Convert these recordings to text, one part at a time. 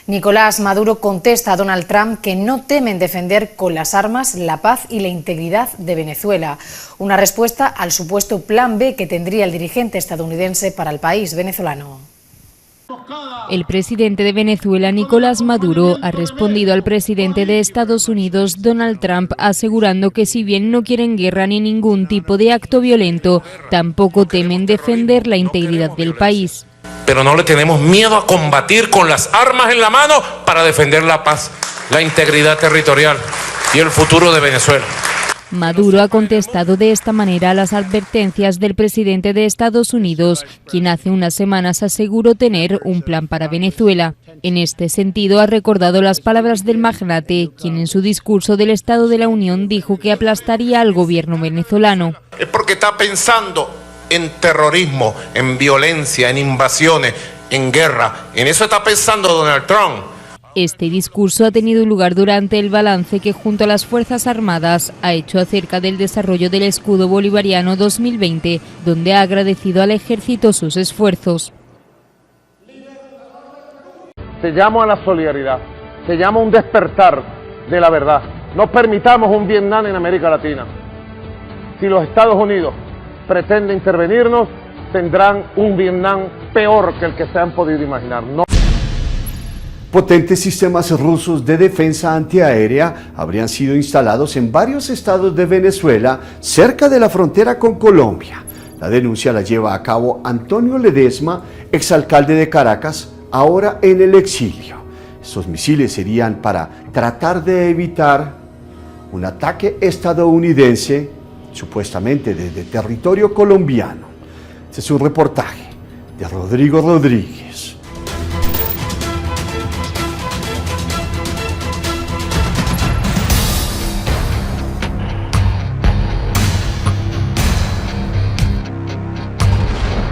Nicolás Maduro contesta a Donald Trump que no temen defender con las armas la paz y la integridad de Venezuela. Una respuesta al supuesto plan B que tendría el dirigente estadounidense para el país venezolano. El presidente de Venezuela, Nicolás Maduro, ha respondido al presidente de Estados Unidos, Donald Trump, asegurando que si bien no quieren guerra ni ningún tipo de acto violento, tampoco temen defender la integridad del país. Pero no le tenemos miedo a combatir con las armas en la mano para defender la paz, la integridad territorial y el futuro de Venezuela. Maduro ha contestado de esta manera a las advertencias del presidente de Estados Unidos, quien hace unas semanas aseguró tener un plan para Venezuela. En este sentido, ha recordado las palabras del magnate, quien en su discurso del Estado de la Unión dijo que aplastaría al gobierno venezolano. Es porque está pensando en terrorismo, en violencia, en invasiones, en guerra. En eso está pensando Donald Trump. Este discurso ha tenido lugar durante el balance que junto a las Fuerzas Armadas ha hecho acerca del desarrollo del escudo bolivariano 2020, donde ha agradecido al ejército sus esfuerzos. Se llama a la solidaridad, se llama a un despertar de la verdad. No permitamos un Vietnam en América Latina. Si los Estados Unidos pretenden intervenirnos, tendrán un Vietnam peor que el que se han podido imaginar. Potentes sistemas rusos de defensa antiaérea habrían sido instalados en varios estados de Venezuela, cerca de la frontera con Colombia. La denuncia la lleva a cabo Antonio Ledesma, exalcalde de Caracas, ahora en el exilio. Estos misiles serían para tratar de evitar un ataque estadounidense, supuestamente desde territorio colombiano. Este es un reportaje de Rodrigo Rodríguez.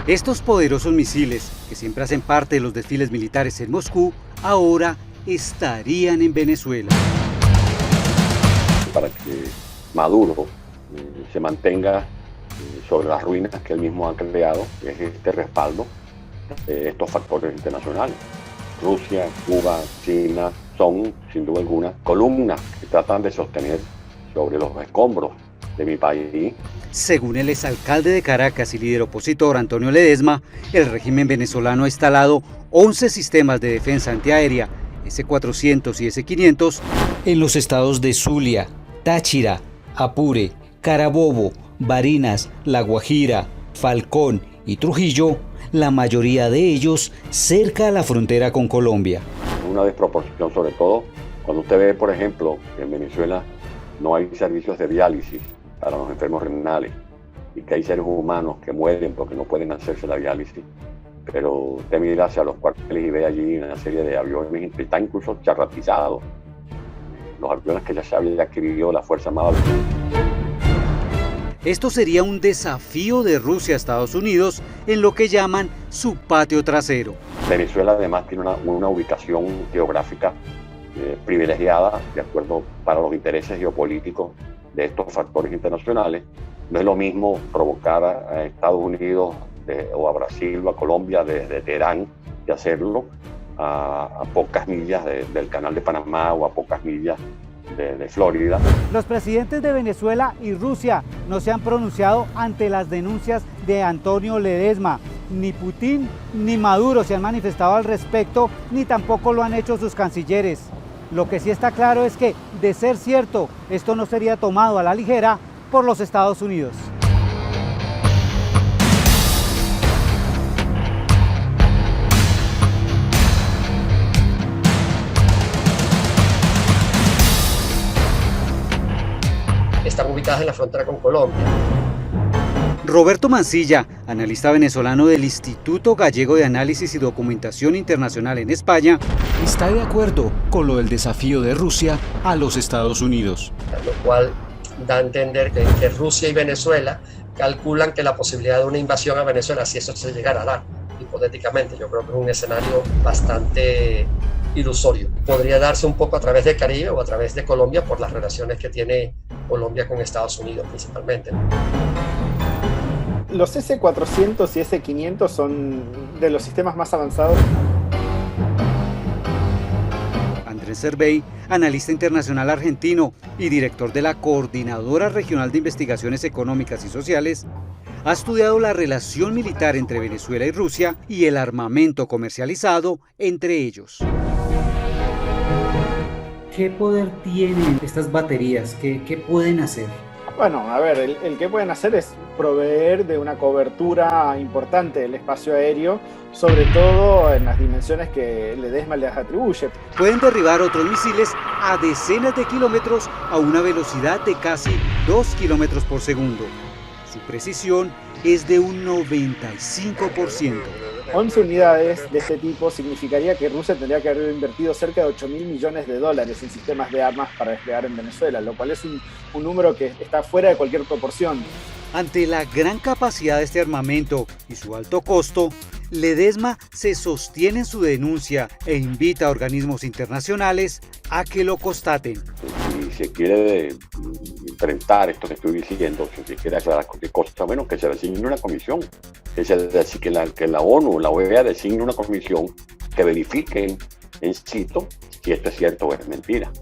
Estos poderosos misiles, que siempre hacen parte de los desfiles militares en Moscú, ahora estarían en Venezuela. Para que Maduro se mantenga sobre las ruinas que él mismo ha creado, es este respaldo de estos factores internacionales. Rusia, Cuba, China son, sin duda alguna, columnas que tratan de sostener sobre los escombros de mi país. Según el exalcalde de Caracas y líder opositor Antonio Ledesma, el régimen venezolano ha instalado 11 sistemas de defensa antiaérea S-400 y S-500 en los estados de Zulia, Táchira, Apure, Carabobo, Barinas, La Guajira, Falcón y Trujillo, la mayoría de ellos cerca a la frontera con Colombia. Una desproporción, sobre todo cuando usted ve, por ejemplo, que en Venezuela no hay servicios de diálisis para los enfermos renales y que hay seres humanos que mueren porque no pueden hacerse la diálisis, pero usted mira hacia los cuarteles y ve allí una serie de aviones que están incluso charratizados, los aviones que ya se había adquirido la Fuerza Armada. Esto sería un desafío de Rusia a Estados Unidos en lo que llaman su patio trasero. Venezuela además tiene una ubicación geográfica privilegiada, de acuerdo para los intereses geopolíticos de estos factores internacionales. No es lo mismo provocar a Estados Unidos o a Brasil o a Colombia desde Teherán que hacerlo a pocas millas del Canal de Panamá o a pocas millas de Florida. Los presidentes de Venezuela y Rusia no se han pronunciado ante las denuncias de Antonio Ledesma. Ni Putin ni Maduro se han manifestado al respecto, ni tampoco lo han hecho sus cancilleres. Lo que sí está claro es que, de ser cierto, esto no sería tomado a la ligera por los Estados Unidos. Están ubicadas en la frontera con Colombia. Roberto Mancilla, analista venezolano del Instituto Gallego de Análisis y Documentación Internacional en España, está de acuerdo con lo del desafío de Rusia a los Estados Unidos. Lo cual da a entender que Rusia y Venezuela calculan que la posibilidad de una invasión a Venezuela, si eso se llegara a dar, hipotéticamente, yo creo que es un escenario bastante ilusorio. Podría darse un poco a través de Caribe o a través de Colombia por las relaciones que tiene Colombia con Estados Unidos principalmente. Los S-400 y S-500 son de los sistemas más avanzados. Lorenz Servey, analista internacional argentino y director de la Coordinadora Regional de Investigaciones Económicas y Sociales, ha estudiado la relación militar entre Venezuela y Rusia y el armamento comercializado entre ellos. ¿Qué poder tienen estas baterías? ¿Qué pueden hacer? Bueno, a ver, el que pueden hacer es proveer de una cobertura importante del espacio aéreo, sobre todo en las dimensiones que Ledesma les atribuye. Pueden derribar otros misiles a decenas de kilómetros a una velocidad de casi 2 kilómetros por segundo. Su precisión es de un 95%. 11 unidades de este tipo significaría que Rusia tendría que haber invertido cerca de $8.000 millones en sistemas de armas para desplegar en Venezuela, lo cual es un número que está fuera de cualquier proporción. Ante la gran capacidad de este armamento y su alto costo, Ledesma se sostiene en su denuncia e invita a organismos internacionales a que lo constaten. Si se quiere enfrentar esto que estoy diciendo, si se quiere hacer cualquier cosa, menos que se designe una comisión, que la ONU, la OEA designe una comisión que verifique en situ si esto es cierto o es mentira,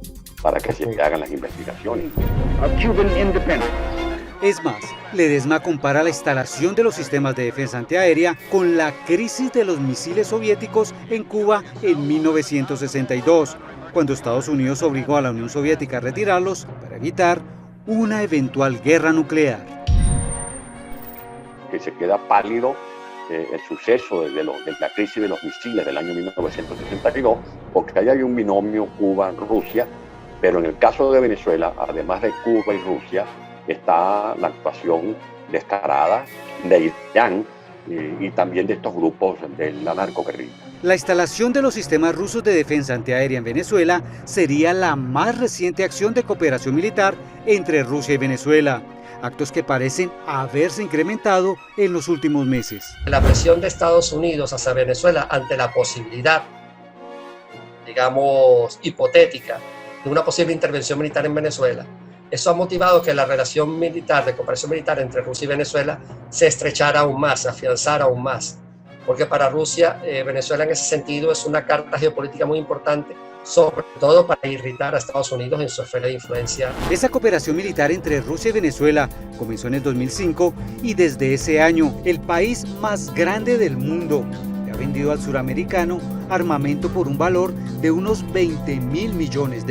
para que se hagan las investigaciones. Es más, Ledesma compara la instalación de los sistemas de defensa antiaérea con la crisis de los misiles soviéticos en Cuba en 1962, cuando Estados Unidos obligó a la Unión Soviética a retirarlos para evitar una eventual guerra nuclear. Que se queda pálido el suceso de la crisis de los misiles del año 1962, porque ahí hay un binomio Cuba-Rusia, pero en el caso de Venezuela, además de Cuba y Rusia, está la actuación descarada de Irán y también de estos grupos de la narcoguerrilla. La instalación de los sistemas rusos de defensa antiaérea en Venezuela sería la más reciente acción de cooperación militar entre Rusia y Venezuela, actos que parecen haberse incrementado en los últimos meses. La presión de Estados Unidos hacia Venezuela ante la posibilidad, digamos, hipotética de una posible intervención militar en Venezuela, eso ha motivado que la relación militar, de cooperación militar entre Rusia y Venezuela se estrechara aún más, se afianzara aún más. Porque para Rusia, Venezuela en ese sentido es una carta geopolítica muy importante, sobre todo para irritar a Estados Unidos en su esfera de influencia. Esa cooperación militar entre Rusia y Venezuela comenzó en el 2005 y desde ese año el país más grande del mundo le ha vendido al suramericano armamento por un valor de unos $20.000 millones,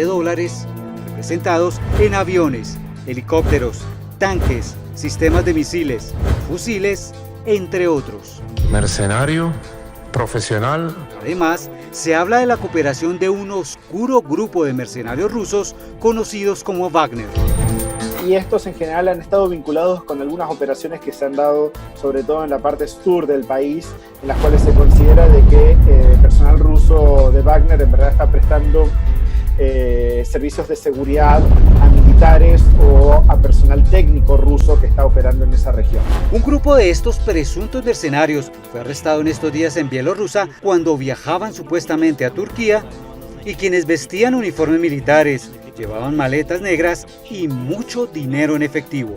representados en aviones, helicópteros, tanques, sistemas de misiles, fusiles, entre otros. Mercenario, profesional. Además, se habla de la cooperación de un oscuro grupo de mercenarios rusos conocidos como Wagner. Y estos en general han estado vinculados con algunas operaciones que se han dado, sobre todo en la parte sur del país, en las cuales se considera de que el personal ruso de Wagner en verdad está prestando servicios de seguridad a militares o a personal técnico ruso que está operando en esa región. Un grupo de estos presuntos mercenarios fue arrestado en estos días en Bielorrusia cuando viajaban supuestamente a Turquía, y quienes vestían uniformes militares, llevaban maletas negras y mucho dinero en efectivo.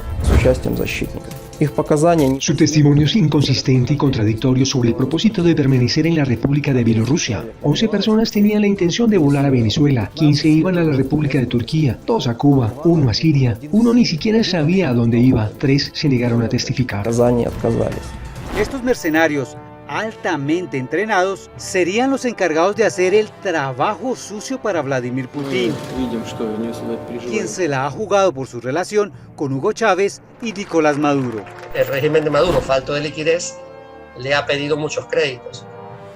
Su testimonio es inconsistente y contradictorio sobre el propósito de permanecer en la República de Bielorrusia. 11 personas tenían la intención de volar a Venezuela, 15 iban a la República de Turquía, 2 a Cuba, 1 a Siria, 1 ni siquiera sabía a dónde iba, 3 se negaron a testificar. Estos mercenarios altamente entrenados serían los encargados de hacer el trabajo sucio para Vladimir Putin, quien se la ha jugado por su relación con Hugo Chávez y Nicolás Maduro. El régimen de Maduro, falto de liquidez, le ha pedido muchos créditos.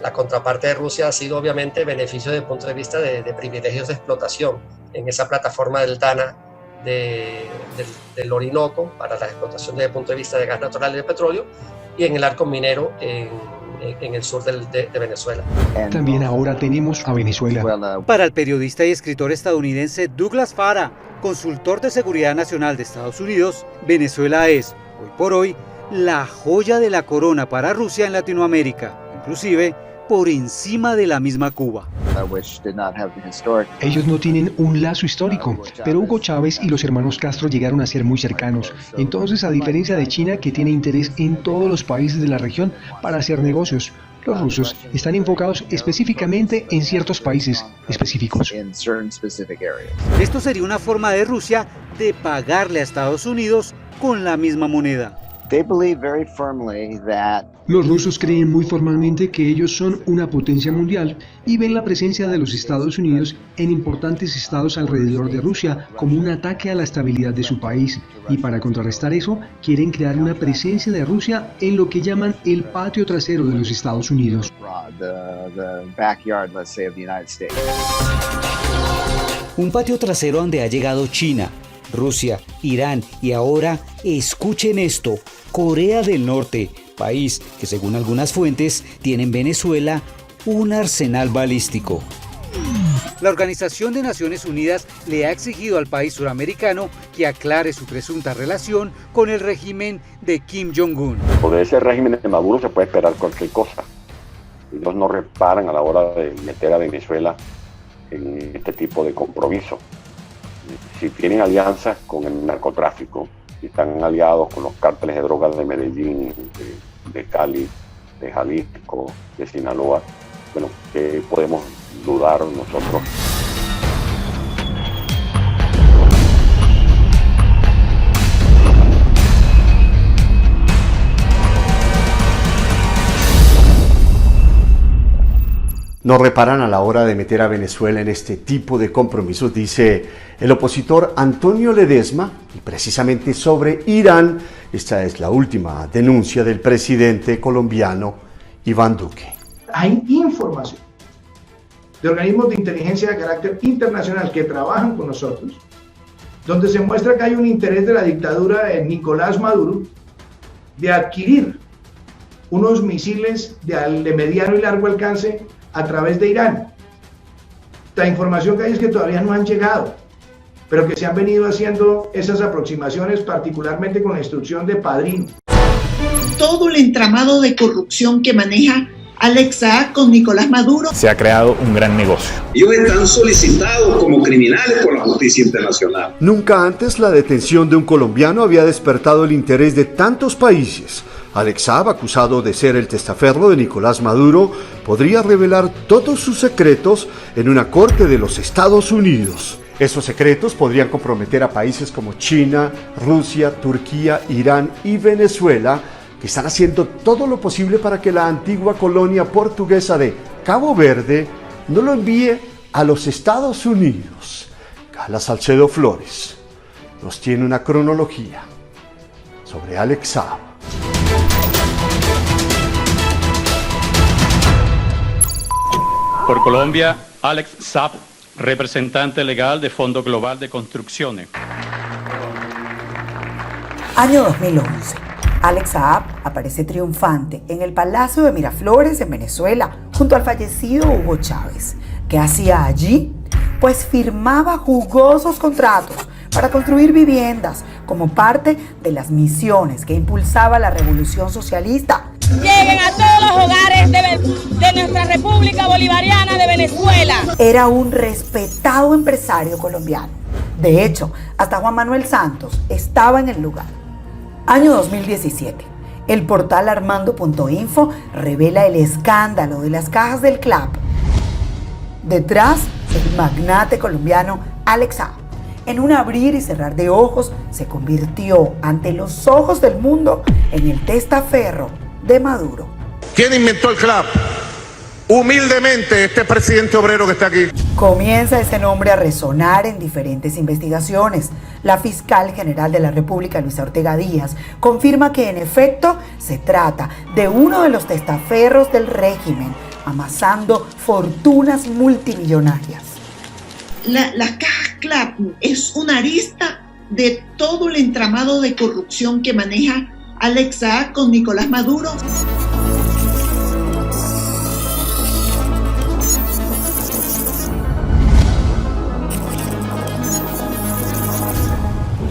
La contraparte de Rusia ha sido obviamente beneficio desde el punto de vista de privilegios de explotación en esa plataforma del Tana del Orinoco para la explotación desde el punto de vista de gas natural y de petróleo, y en el arco minero en el sur de Venezuela. También ahora tenemos a Venezuela. Para el periodista y escritor estadounidense Douglas Farah, consultor de seguridad nacional de Estados Unidos, Venezuela es, hoy por hoy, la joya de la corona para Rusia en Latinoamérica, inclusive por encima de la misma Cuba. Ellos no tienen un lazo histórico, pero Hugo Chávez y los hermanos Castro llegaron a ser muy cercanos. Entonces, a diferencia de China, que tiene interés en todos los países de la región para hacer negocios, Los rusos están enfocados específicamente en ciertos países específicos. Esto sería una forma de Rusia de pagarle a Estados Unidos con la misma moneda. Los rusos creen muy formalmente que ellos son una potencia mundial y ven la presencia de los Estados Unidos en importantes estados alrededor de Rusia como un ataque a la estabilidad de su país, y para contrarrestar eso quieren crear una presencia de Rusia en lo que llaman el patio trasero de los Estados Unidos. Un patio trasero donde ha llegado China, Rusia, Irán y ahora, escuchen esto, Corea del Norte, país que según algunas fuentes tiene en Venezuela un arsenal balístico. La Organización de Naciones Unidas le ha exigido al país suramericano que aclare su presunta relación con el régimen de Kim Jong-un. Por ese régimen de Maduro se puede esperar cualquier cosa. Ellos no reparan a la hora de meter a Venezuela en este tipo de compromiso. Si tienen alianzas con el narcotráfico, si están aliados con los cárteles de drogas de Medellín, de Cali, de Jalisco, de Sinaloa, bueno, ¿qué podemos dudar nosotros? No reparan a la hora de meter a Venezuela en este tipo de compromisos, dice el opositor Antonio Ledesma, y precisamente sobre Irán, esta es la última denuncia del presidente colombiano Iván Duque. Hay información de organismos de inteligencia de carácter internacional que trabajan con nosotros, donde se muestra que hay un interés de la dictadura de Nicolás Maduro de adquirir unos misiles de mediano y largo alcance a través de Irán. La información que hay es que todavía no han llegado, pero que se han venido haciendo esas aproximaciones, particularmente con la instrucción de Padrino. Todo el entramado de corrupción que maneja Alex Saab con Nicolás Maduro. Se ha creado un gran negocio. Ellos están solicitados como criminales por la justicia internacional. Nunca antes la detención de un colombiano había despertado el interés de tantos países. Alex Saab, acusado de ser el testaferro de Nicolás Maduro, podría revelar todos sus secretos en una corte de los Estados Unidos. Esos secretos podrían comprometer a países como China, Rusia, Turquía, Irán y Venezuela, que están haciendo todo lo posible para que la antigua colonia portuguesa de Cabo Verde no lo envíe a los Estados Unidos. Carla Salcedo Flores nos tiene una cronología sobre Alex Saab. Por Colombia, Alex Saab, representante legal de Fondo Global de Construcciones. Año 2011. Alex Saab aparece triunfante en el Palacio de Miraflores en Venezuela, junto al fallecido Hugo Chávez. ¿Qué hacía allí? Pues firmaba jugosos contratos para construir viviendas como parte de las misiones que impulsaba la Revolución Socialista. Lleguen a todos los hogares de nuestra República Bolivariana de Venezuela. Era un respetado empresario colombiano. De hecho, hasta Juan Manuel Santos estaba en el lugar. Año 2017. El portal Armando.info revela el escándalo de las cajas del CLAP. Detrás, el magnate colombiano Alex Saab, en un abrir y cerrar de ojos, se convirtió ante los ojos del mundo en el testaferro de Maduro. ¿Quién inventó el CLAP? Humildemente, este presidente obrero que está aquí. Comienza ese nombre a resonar en diferentes investigaciones. La fiscal general de la República, Luisa Ortega Díaz, confirma que en efecto se trata de uno de los testaferros del régimen, amasando fortunas multimillonarias. Las cajas CLAP es una arista de todo el entramado de corrupción que maneja Alex Saab con Nicolás Maduro.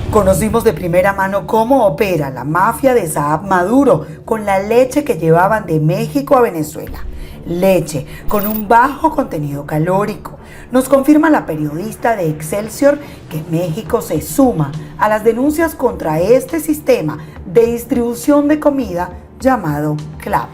Conocimos de primera mano cómo opera la mafia de Saab Maduro con la leche que llevaban de México a Venezuela. Leche con un bajo contenido calórico. Nos confirma la periodista de Excelsior que México se suma a las denuncias contra este sistema de distribución de comida llamado CLAP.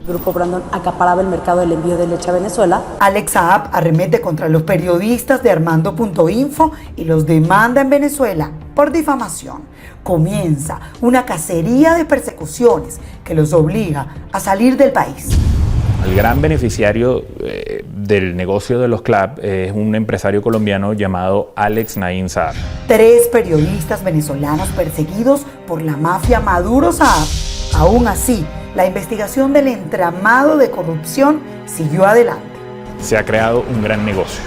Grupo Brandon acaparaba el mercado del envío de leche a Venezuela. Alex Saab arremete contra los periodistas de Armando.info y los demanda en Venezuela por difamación. Comienza una cacería de persecuciones que los obliga a salir del país. El gran beneficiario del negocio de los CLAP es un empresario colombiano llamado Alex Naim Saab. 3 periodistas venezolanos perseguidos por la mafia Maduro Saab. Aún así, la investigación del entramado de corrupción siguió adelante. Se ha creado un gran negocio,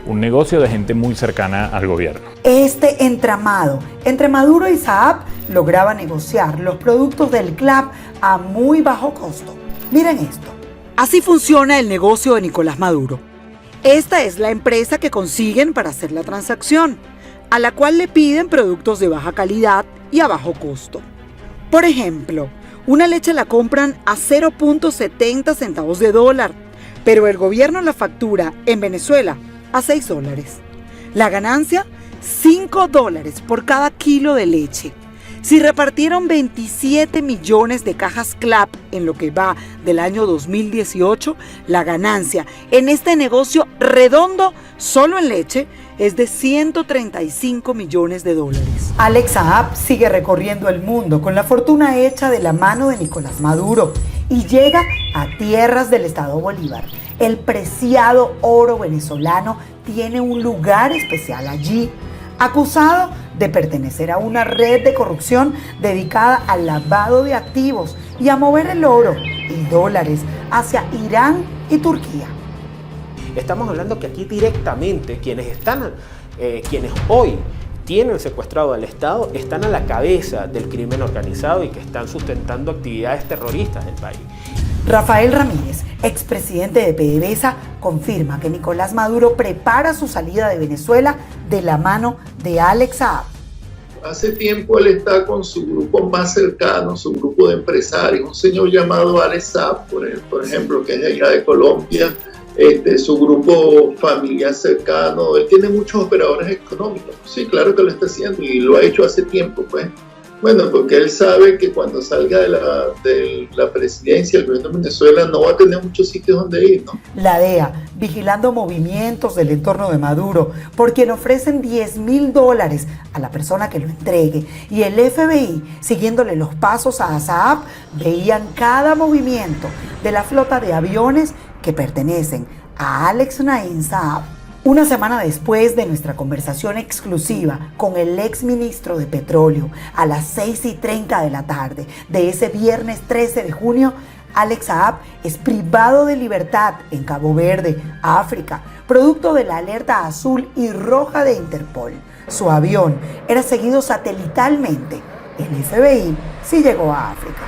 un negocio de gente muy cercana al gobierno. Este entramado entre Maduro y Saab lograba negociar los productos del CLAP a muy bajo costo. Miren esto. Así funciona el negocio de Nicolás Maduro. Esta es la empresa que consiguen para hacer la transacción, a la cual le piden productos de baja calidad y a bajo costo. Por ejemplo, una leche la compran a 0.70 centavos de dólar, pero el gobierno la factura en Venezuela a $6. La ganancia, $5 por cada kilo de leche. Si repartieron 27 millones de cajas CLAP en lo que va del año 2018, la ganancia en este negocio redondo, solo en leche, es de $135 millones. Alex Saab sigue recorriendo el mundo con la fortuna hecha de la mano de Nicolás Maduro y llega a tierras del Estado Bolívar. El preciado oro venezolano tiene un lugar especial allí. Acusado de pertenecer a una red de corrupción dedicada al lavado de activos y a mover el oro y dólares hacia Irán y Turquía. Estamos hablando que aquí directamente quienes hoy tienen secuestrado al Estado están a la cabeza del crimen organizado y que están sustentando actividades terroristas del país. Rafael Ramírez, expresidente de PDVSA, confirma que Nicolás Maduro prepara su salida de Venezuela de la mano de Alex Saab. Hace tiempo él está con su grupo más cercano, su grupo de empresarios, un señor llamado Alex Saab, por ejemplo, que es de allá de Colombia, su grupo familiar cercano. Él tiene muchos operadores económicos. Sí, claro que lo está haciendo y lo ha hecho hace tiempo, pues. Bueno, porque él sabe que cuando salga de la presidencia, el gobierno de Venezuela no va a tener muchos sitios donde ir, ¿no? La DEA, vigilando movimientos del entorno de Maduro, por quien ofrecen $10.000 a la persona que lo entregue, y el FBI, siguiéndole los pasos a Saab, veían cada movimiento de la flota de aviones que pertenecen a Alex Naim Saab. Una semana después de nuestra conversación exclusiva con el exministro de Petróleo a las 6:30 de la tarde de ese viernes 13 de junio, Alex Saab es privado de libertad en Cabo Verde, África, producto de la alerta azul y roja de Interpol. Su avión era seguido satelitalmente. El FBI sí llegó a África.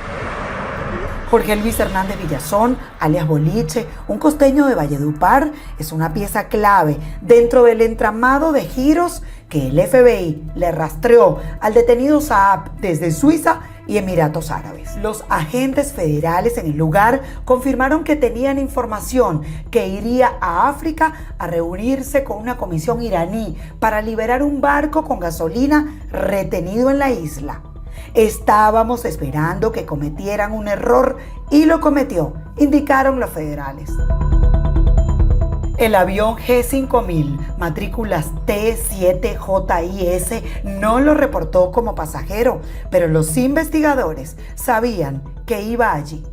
Jorge Luis Hernández Villazón, alias Boliche, un costeño de Valledupar, es una pieza clave dentro del entramado de giros que el FBI le rastreó al detenido Saab desde Suiza y Emiratos Árabes. Los agentes federales en el lugar confirmaron que tenían información que iría a África a reunirse con una comisión iraní para liberar un barco con gasolina retenido en la isla. Estábamos esperando que cometieran un error y lo cometió, indicaron los federales. El avión G5000, matrículas T7JIS, no lo reportó como pasajero, pero los investigadores sabían que iba allí.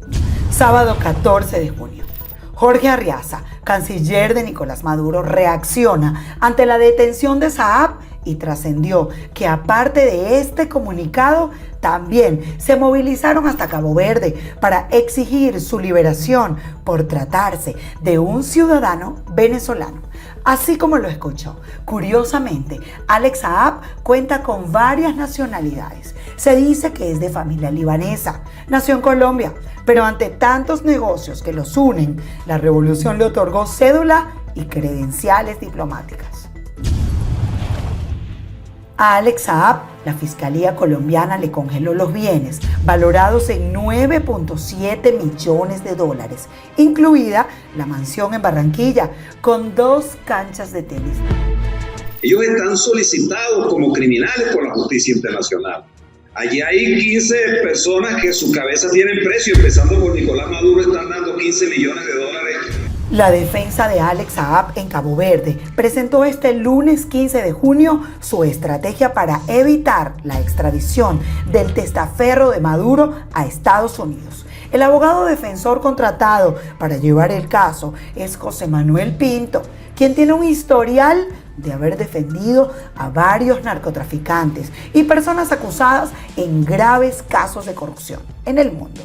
Sábado 14 de junio. Jorge Arriaza, canciller de Nicolás Maduro, reacciona ante la detención de Saab y trascendió que aparte de este comunicado, también se movilizaron hasta Cabo Verde para exigir su liberación por tratarse de un ciudadano venezolano. Así como lo escuchó, curiosamente, Alex Saab cuenta con varias nacionalidades. Se dice que es de familia libanesa, nació en Colombia, pero ante tantos negocios que los unen, la revolución le otorgó cédula y credenciales diplomáticas. A Alex Saab, la Fiscalía colombiana le congeló los bienes, valorados en $9.7 millones, incluida la mansión en Barranquilla, con 2 canchas de tenis. Ellos están solicitados como criminales por la justicia internacional. Allí hay 15 personas que su cabeza tienen precio, empezando por Nicolás Maduro, están dando 15 millones de dólares. La defensa de Alex Saab en Cabo Verde presentó este lunes 15 de junio su estrategia para evitar la extradición del testaferro de Maduro a Estados Unidos. El abogado defensor contratado para llevar el caso es José Manuel Pinto, quien tiene un historial de haber defendido a varios narcotraficantes y personas acusadas en graves casos de corrupción en el mundo.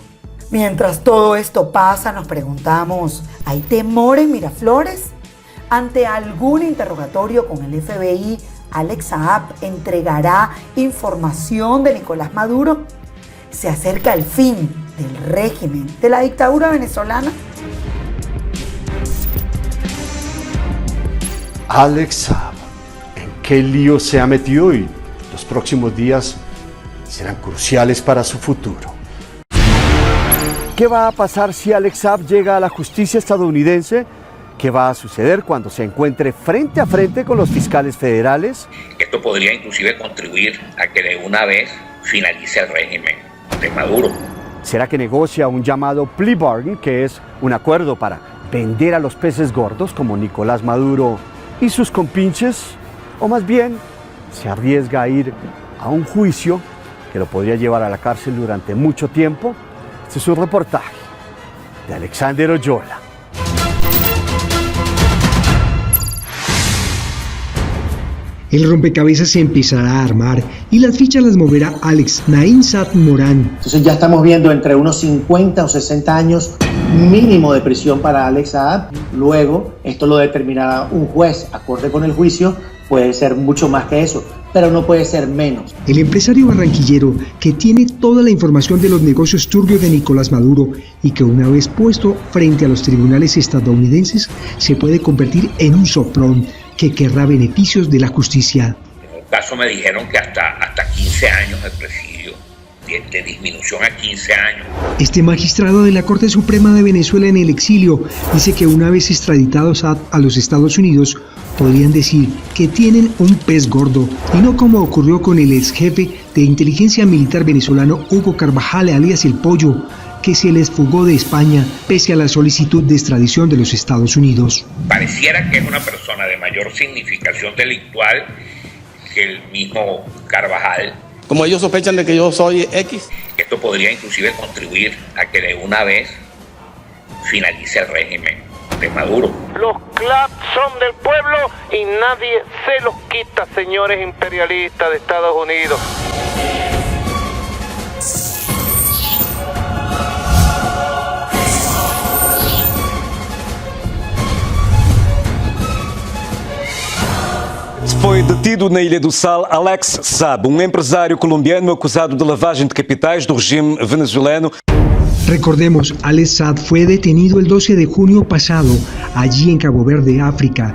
Mientras todo esto pasa, nos preguntamos, ¿hay temor en Miraflores? Ante algún interrogatorio con el FBI, ¿Alex Saab entregará información de Nicolás Maduro? ¿Se acerca el fin del régimen de la dictadura venezolana? Alex Saab, ¿en qué lío se ha metido y los próximos días serán cruciales para su futuro? ¿Qué va a pasar si Alex Saab llega a la justicia estadounidense? ¿Qué va a suceder cuando se encuentre frente a frente con los fiscales federales? Esto podría inclusive contribuir a que de una vez finalice el régimen de Maduro. ¿Será que negocia un llamado plea bargain, que es un acuerdo para vender a los peces gordos como Nicolás Maduro y sus compinches? ¿O más bien se arriesga a ir a un juicio que lo podría llevar a la cárcel durante mucho tiempo? Este es un reportaje de Alexander Oyola. El rompecabezas se empezará a armar y las fichas las moverá Alex Naín Saab Morán. Entonces ya estamos viendo entre unos 50 o 60 años mínimo de prisión para Alex Saab. Luego esto lo determinará un juez acorde con el juicio. Puede ser mucho más que eso, pero no puede ser menos. El empresario barranquillero que tiene toda la información de los negocios turbios de Nicolás Maduro y que una vez puesto frente a los tribunales estadounidenses se puede convertir en un soplón que querrá beneficios de la justicia. En un caso me dijeron que hasta 15 años de presidio, de disminución a 15 años. Este magistrado de la Corte Suprema de Venezuela en el exilio dice que una vez extraditados a los Estados Unidos, podrían decir que tienen un pez gordo, y no como ocurrió con el ex jefe de inteligencia militar venezolano Hugo Carvajal, alias El Pollo, que se les fugó de España pese a la solicitud de extradición de los Estados Unidos. Pareciera que es una persona de mayor significación delictual que el mismo Carvajal. Como ellos sospechan de que yo soy X. Esto podría inclusive contribuir a que de una vez finalice el régimen de Maduro. Los CLAP son del pueblo y nadie se los quita, señores imperialistas de Estados Unidos. Foi detido na Ilha do Sal Alex Saab, empresário colombiano acusado de lavagem de capitais do regime venezuelano. Recordemos, Alex Saab fue detenido el 12 de junio pasado, allí en Cabo Verde, África.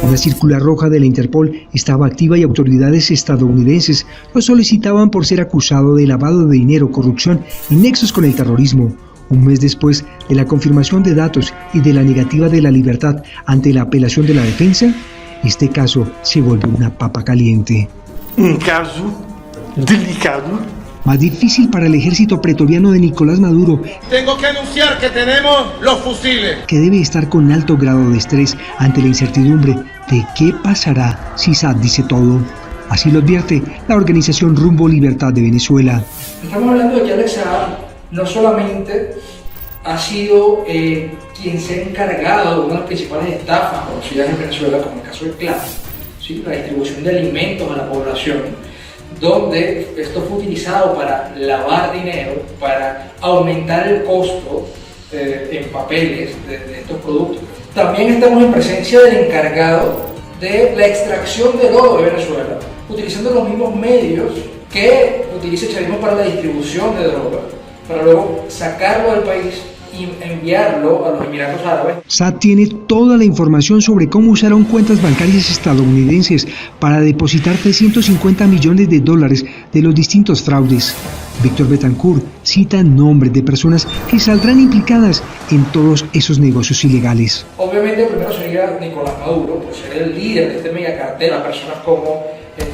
Una circular roja de la Interpol estaba activa y autoridades estadounidenses lo solicitaban por ser acusado de lavado de dinero, corrupción y nexos con el terrorismo. Un mes después de la confirmación de datos y de la negativa de la libertad ante la apelación de la defensa, este caso se volvió una papa caliente. Un caso delicado. Más difícil para el ejército pretoriano de Nicolás Maduro. Tengo que anunciar que tenemos los fusiles. Que debe estar con alto grado de estrés ante la incertidumbre de qué pasará si Saab dice todo. Así lo advierte la organización Rumbo Libertad de Venezuela. Estamos hablando de que Alex Saab no solamente ha sido quien se ha encargado de una de las principales estafas conocidas en Venezuela, como el caso del CLAP, ¿sí? La distribución de alimentos a la población, donde esto fue utilizado para lavar dinero, para aumentar el costo en papeles de estos productos. También estamos en presencia del encargado de la extracción del oro de Venezuela, utilizando los mismos medios que utiliza el chavismo para la distribución de droga, para luego sacarlo del país y enviarlo a los Emiratos Árabes. Saab tiene toda la información sobre cómo usaron cuentas bancarias estadounidenses para depositar $350 millones de los distintos fraudes. Víctor Betancourt cita nombres de personas que saldrán implicadas en todos esos negocios ilegales. Obviamente, primero sería Nicolás Maduro, por ser el líder de este megacartel, a personas como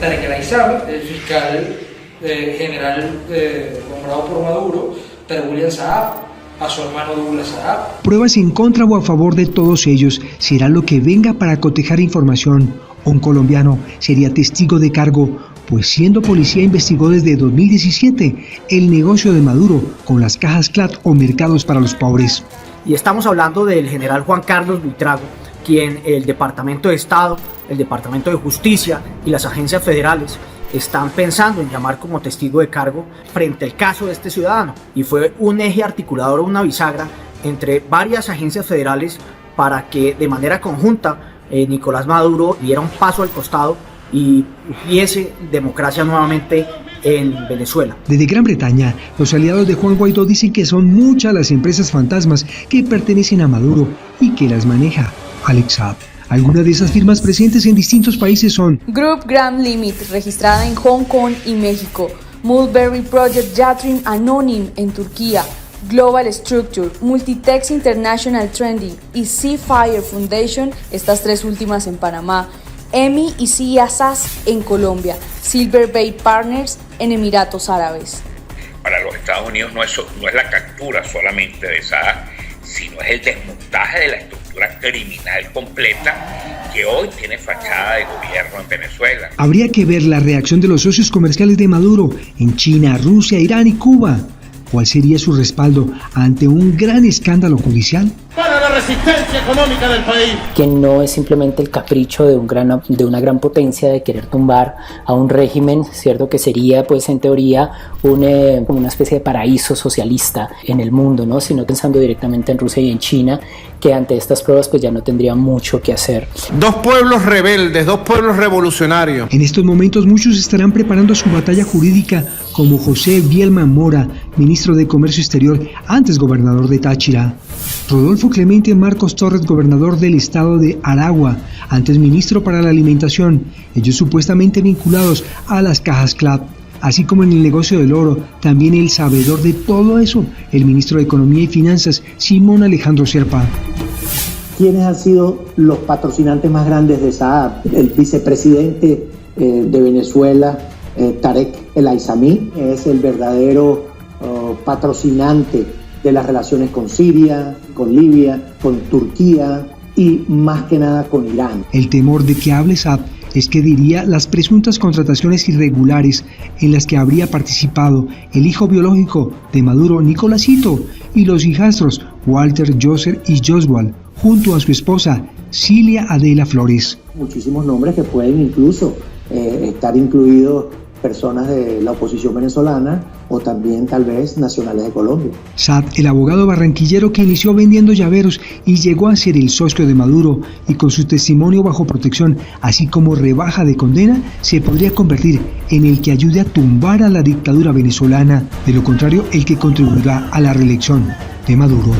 Tarek El Aissami, el fiscal general nombrado por Maduro, pero William Saab, a su hermano Douglas Saab. Pruebas en contra o a favor de todos ellos será lo que venga para cotejar información. Un colombiano sería testigo de cargo, pues siendo policía investigó desde 2017 el negocio de Maduro con las cajas CLAT o mercados para los pobres. Y estamos hablando del general Juan Carlos Buitrago, quien el Departamento de Estado, el Departamento de Justicia y las agencias federales están pensando en llamar como testigo de cargo frente al caso de este ciudadano, y fue un eje articulador, una bisagra entre varias agencias federales para que de manera conjunta Nicolás Maduro diera un paso al costado y hubiese democracia nuevamente en Venezuela. Desde Gran Bretaña, los aliados de Juan Guaidó dicen que son muchas las empresas fantasmas que pertenecen a Maduro y que las maneja Alex Saab. Algunas de esas firmas presentes en distintos países son Group Grand Limit, registrada en Hong Kong y México, Mulberry Project Yatırım Anonim en Turquía, Global Structure, Multitex International Trending y Seafire Foundation, estas tres últimas en Panamá, EMI y CIASAS en Colombia, Silver Bay Partners en Emiratos Árabes. Para los Estados Unidos no es la captura solamente de Saab, sino es el desmontaje de la estructura criminal completa que hoy tiene fachada de gobierno en Venezuela. Habría que ver la reacción de los socios comerciales de Maduro en China, Rusia, Irán y Cuba. ¿Cuál sería su respaldo ante un gran escándalo judicial? Para la resistencia económica del país. Que no es simplemente el capricho de una gran potencia de querer tumbar a un régimen, cierto, que sería, pues en teoría, como una especie de paraíso socialista en el mundo, ¿no? Sino pensando directamente en Rusia y en China, que ante estas pruebas pues ya no tendría mucho que hacer. Dos pueblos rebeldes, dos pueblos revolucionarios. En estos momentos muchos estarán preparando su batalla jurídica, como José Bielman Mora, ministro de Comercio Exterior, antes gobernador de Táchira. Rodolfo Clemente Marcos Torres, gobernador del estado de Aragua, antes ministro para la alimentación, ellos supuestamente vinculados a las cajas CLAP. Así como en el negocio del oro, también el sabedor de todo eso, el ministro de Economía y Finanzas, Simón Alejandro Serpa. ¿Quiénes han sido los patrocinantes más grandes de Saab? El vicepresidente de Venezuela, Tarek El Aissami, es el verdadero patrocinante de las relaciones con Siria, con Libia, con Turquía y más que nada con Irán. El temor de que hable Saab es que diría las presuntas contrataciones irregulares en las que habría participado el hijo biológico de Maduro, Nicolásito, y los hijastros Walter, Joseph y Joshua, junto a su esposa Cilia Adela Flores. Muchísimos nombres que pueden incluso estar incluidos personas de la oposición venezolana o también tal vez nacionales de Colombia. Saab, el abogado barranquillero que inició vendiendo llaveros y llegó a ser el socio de Maduro, y con su testimonio bajo protección, así como rebaja de condena, se podría convertir en el que ayude a tumbar a la dictadura venezolana, de lo contrario el que contribuirá a la reelección de Maduro.